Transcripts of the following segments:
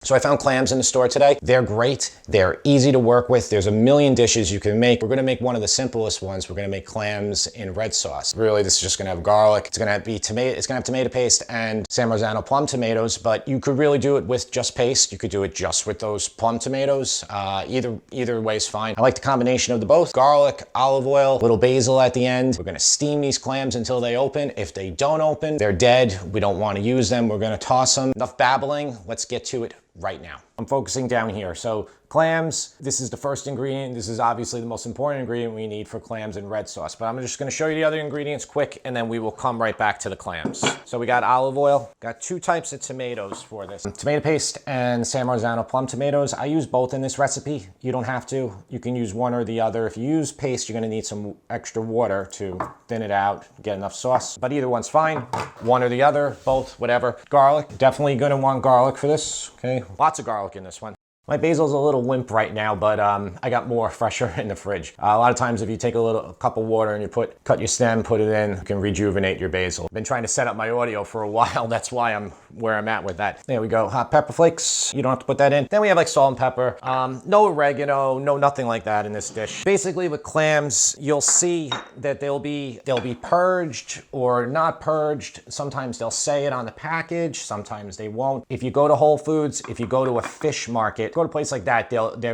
So I found clams in the store today. They're great. They're easy to work with. There's a million dishes you can make. We're gonna make one of the simplest ones. We're gonna make clams in red sauce. Really, this is just gonna have garlic. It's gonna be tomato. It's gonna have tomato paste and San Marzano plum tomatoes, but you could really do it with just paste. You could do it just with those plum tomatoes. Either way is fine. I like the combination of the both. Garlic, olive oil, little basil at the end. We're gonna steam these clams until they open. If they don't open, they're dead. We don't wanna use them. We're gonna toss them. Enough babbling. Let's get to it right now. I'm focusing down here. So clams, this is the first ingredient. This is obviously the most important ingredient we need for clams in red sauce, but I'm just gonna show you the other ingredients quick and then we will come right back to the clams. So we got olive oil, got 2 types of tomatoes for this. Tomato paste and San Marzano plum tomatoes. I use both in this recipe. You don't have to. You can use one or the other. If you use paste, you're gonna need some extra water to thin it out, get enough sauce, but either one's fine. One or the other, both, whatever. Garlic, definitely gonna want garlic for this, okay? Lots of garlic in this one. My basil's a little limp right now, but I got more fresher in the fridge. A lot of times if you take a cup of water and you cut your stem, put it in, you can rejuvenate your basil. I've been trying to set up my audio for a while. That's why I'm where I'm at with that. There we go, hot pepper flakes. You don't have to put that in. Then we have like salt and pepper. No oregano, no nothing like that in this dish. Basically with clams, you'll see that they'll be purged or not purged. Sometimes they'll say it on the package, sometimes they won't. If you go to Whole Foods, if you go to a fish market, go to a place like that, they'll be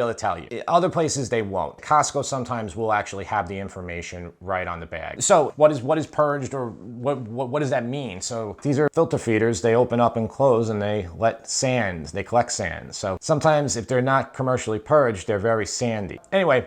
able to tell you. Other places they won't. Costco sometimes will actually have the information right on the bag. So what is purged, or what does that mean? So these are filter feeders. They open up and close and they collect sand. So sometimes if they're not commercially purged, they're very sandy. Anyway,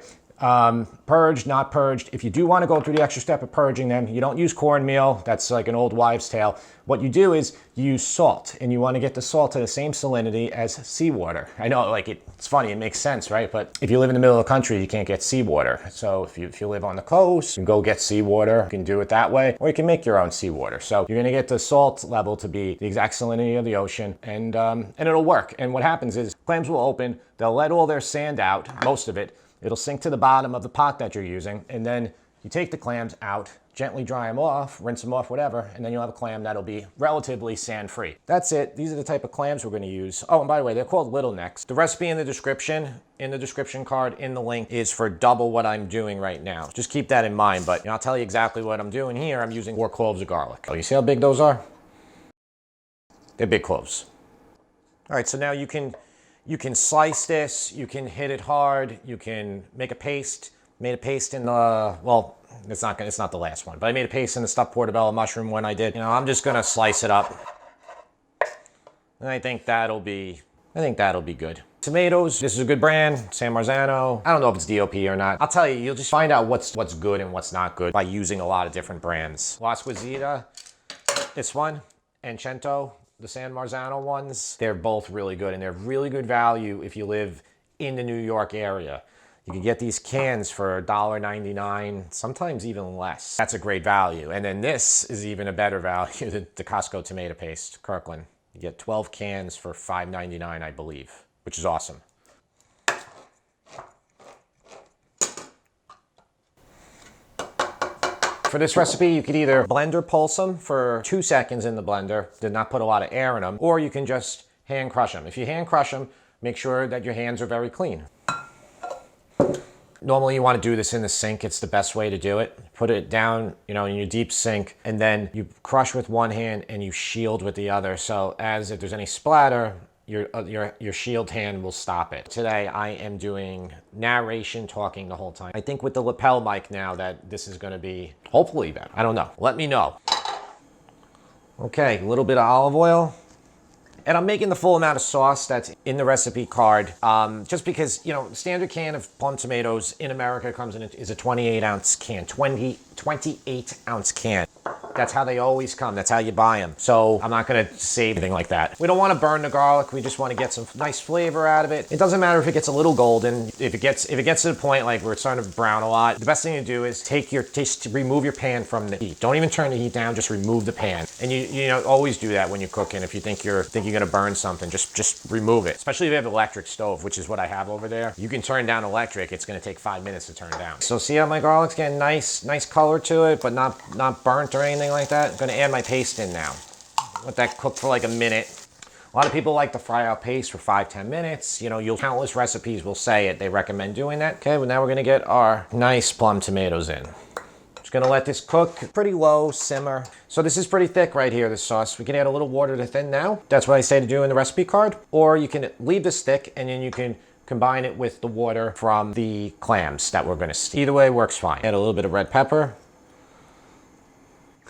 purged, not purged. If you do want to go through the extra step of purging them, you don't use cornmeal. That's like an old wives' tale. What you do is you use salt, and you want to get the salt to the same salinity as seawater. I know, like, it's funny, it makes sense, right? But if you live in the middle of the country, you can't get seawater. So if you live on the coast, you can go get seawater. You can do it that way, or you can make your own seawater. So you're gonna get the salt level to be the exact salinity of the ocean, and it'll work. And what happens is clams will open, they'll let all their sand out, most of it. It'll sink to the bottom of the pot that you're using, and then you take the clams out, gently dry them off, rinse them off, whatever, and then you'll have a clam that'll be relatively sand-free. That's it. These are the type of clams we're gonna use. Oh, and by the way, they're called Littlenecks. The recipe in the description card, in the link, is for double what I'm doing right now. Just keep that in mind, but I'll tell you exactly what I'm doing here. I'm using 4 cloves of garlic. Oh, you see how big those are? They're big cloves. All right, so now you can slice this, you can hit it hard, you can make a paste. Made a paste in the, well, it's not the last one, but I made a paste in the stuffed portobello mushroom one I did. I'm just gonna slice it up. And I think that'll be good. Tomatoes, this is a good brand, San Marzano. I don't know if it's DOP or not. I'll tell you, you'll just find out what's good and what's not good by using a lot of different brands. La Squisita, this one, and Cento, the San Marzano ones, they're both really good, and they're really good value if you live in the New York area. You can get these cans for $1.99, sometimes even less. That's a great value. And then this is even a better value, the Costco tomato paste, Kirkland. You get 12 cans for $5.99, I believe, which is awesome. For this recipe, you could either blend or pulse them for 2 seconds in the blender, did not put a lot of air in them, or you can just hand crush them. If you hand crush them, make sure that your hands are very clean. Normally you want to do this in the sink. It's the best way to do it. Put it down, in your deep sink, and then you crush with one hand and you shield with the other. So if there's any splatter, your shield hand will stop it. Today I am doing narration, talking the whole time. I think with the lapel mic now that this is going to be hopefully better. I don't know. Let me know. Okay, a little bit of olive oil. And I'm making the full amount of sauce that's in the recipe card, just because, standard can of plum tomatoes in America is a 28-ounce can, 28-ounce can. That's how they always come. That's how you buy them. So I'm not gonna save anything like that. We don't want to burn the garlic. We just want to get some nice flavor out of it. It doesn't matter if it gets a little golden. If it gets to the point like where it's starting to brown a lot, the best thing to do is remove your pan from the heat. Don't even turn the heat down. Just remove the pan. And you always do that when you're cooking. If you think you're gonna burn something, just remove it. Especially if you have an electric stove, which is what I have over there. You can turn down electric. It's gonna take 5 minutes to turn down. So see how my garlic's getting nice color to it, but not burnt or anything like that. I'm gonna add my paste in now. Let that cook for like a minute. A lot of people like to fry out paste for 5-10 minutes. You know, countless recipes will say it. They recommend doing that. Okay, well now we're gonna get our nice plum tomatoes in. Just gonna let this cook pretty low, simmer. So this is pretty thick right here, this sauce. We can add a little water to thin now. That's what I say to do in the recipe card. Or you can leave this thick and then you can combine it with the water from the clams that we're gonna steam. Either way works fine. Add a little bit of red pepper.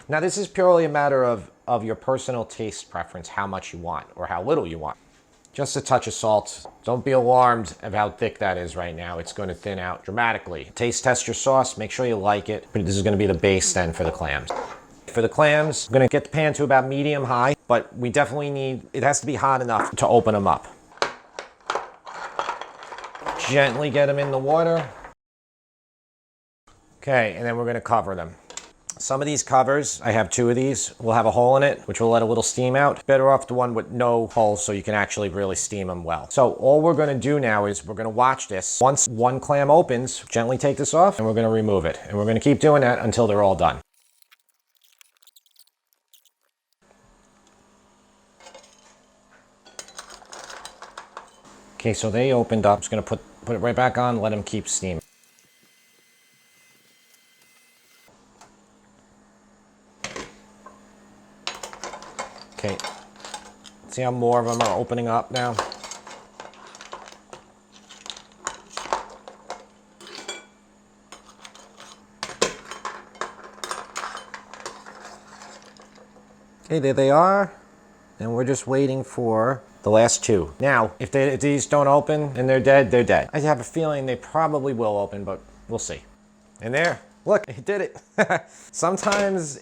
Now this is purely a matter of your personal taste preference, how much you want or how little you want. Just a touch of salt. Don't be alarmed of how thick that is right now. It's going to thin out dramatically. Taste test your sauce, make sure you like it. But this is going to be the base then for the clams. For the clams, I'm going to get the pan to about medium high, but we definitely need, it has to be hot enough to open them up. Gently get them in the water. Okay, and then we're going to cover them. Some of these covers, I have 2 of these, will have a hole in it, which will let a little steam out. Better off the one with no holes so you can actually really steam them well. So all we're gonna do now is we're gonna watch this. Once one clam opens, gently take this off and we're gonna remove it. And we're gonna keep doing that until they're all done. Okay, so they opened up. I'm just gonna put it right back on, let them keep steaming. Okay, see how more of them are opening up now? Okay, there they are. And we're just waiting for the last 2. Now, if these don't open and they're dead, they're dead. I have a feeling they probably will open, but we'll see. And there, look, it did it. Sometimes,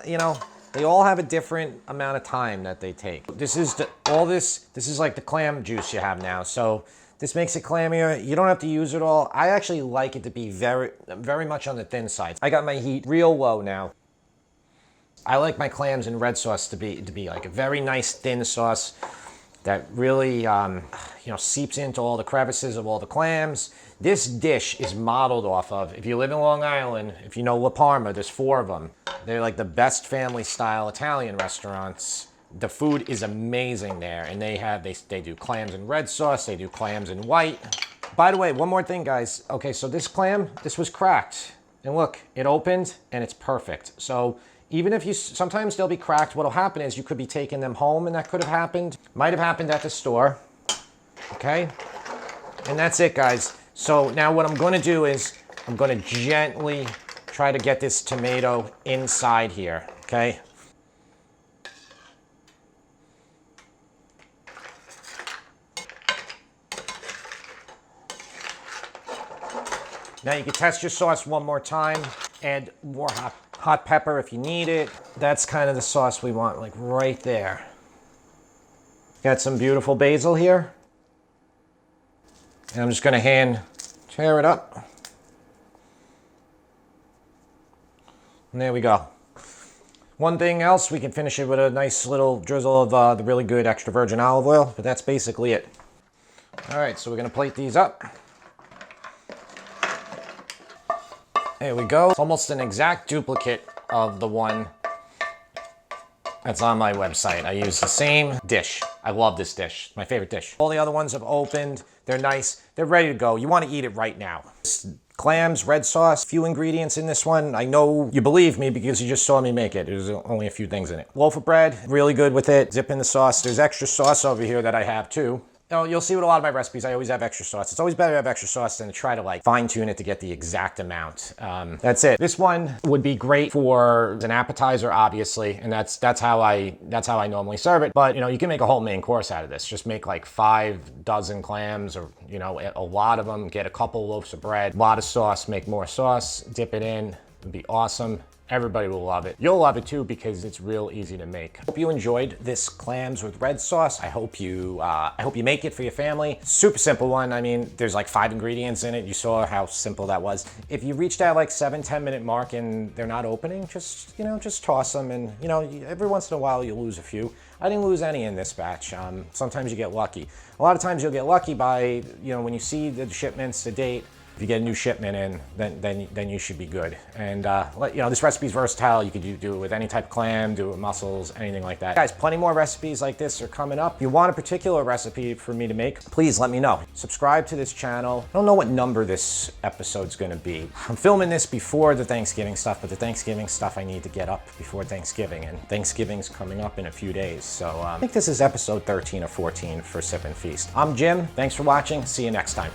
you know, they all have a different amount of time that they take. This is this is like the clam juice you have now. So this makes it clammier. You don't have to use it all. I actually like it to be very, very much on the thin side. I got my heat real low now. I like my clams in red sauce to be like a very nice thin sauce that really, you know, seeps into all the crevices of all the clams. This dish is modeled off of, if you live in Long Island, if you know La Parma, there's 4 of them. They're like the best family style Italian restaurants. The food is amazing there. And they do clams in red sauce, they do clams in white. By the way, one more thing, guys. Okay, so this clam, this was cracked. And look, it opened and it's perfect. So even if sometimes they'll be cracked, what'll happen is you could be taking them home and that could have happened. Might have happened at the store, okay? And that's it, guys. So now what I'm gonna do is I'm gonna gently try to get this tomato inside here, okay? Now you can test your sauce one more time. Add more hot pepper if you need it. That's kind of the sauce we want, like right there. Got some beautiful basil here. And I'm just gonna hand tear it up. And there we go. One thing else, we can finish it with a nice little drizzle of the really good extra virgin olive oil, but that's basically it. All right, so we're gonna plate these up. There we go. It's almost an exact duplicate of the one that's on my website. I use the same dish. I love this dish. My favorite dish. All the other ones have opened. They're nice. They're ready to go. You want to eat it right now. Clams, red sauce, few ingredients in this one. I know you believe me because you just saw me make it. There's only a few things in it. Loaf of bread, really good with it. Dip in the sauce. There's extra sauce over here that I have too. You'll see with a lot of my recipes, I always have extra sauce. It's always better to have extra sauce than to try to like fine tune it to get the exact amount. That's it. This one would be great for an appetizer, obviously, and that's how I normally serve it. But you know, you can make a whole main course out of this. Just make like 5 dozen clams, or you know, a lot of them. Get a couple loaves of bread, a lot of sauce. Make more sauce, dip it in. It'd be awesome. Everybody will love it. You'll love it too because it's real easy to make. Hope you enjoyed this clams with red sauce. I hope you make it for your family. Super simple one. I mean, there's like 5 ingredients in it. You saw how simple that was. If you reach that like 7-10 minute mark and they're not opening, just toss them, and you know, every once in a while you'll lose a few. I didn't lose any in this batch. Sometimes you get lucky. A lot of times you'll get lucky by, you know, when you see the shipments, the date, If you get a new shipment in, then you should be good. And you know, this recipe is versatile. You could do it with any type of clam, do it with mussels, anything like that. Guys, plenty more recipes like this are coming up. If you want a particular recipe for me to make, please let me know. Subscribe to this channel. I don't know what number this episode's gonna be. I'm filming this before the Thanksgiving stuff, but the Thanksgiving stuff I need to get up before Thanksgiving, and Thanksgiving's coming up in a few days. So I think this is episode 13 or 14 for Sip and Feast. I'm Jim. Thanks for watching. See you next time.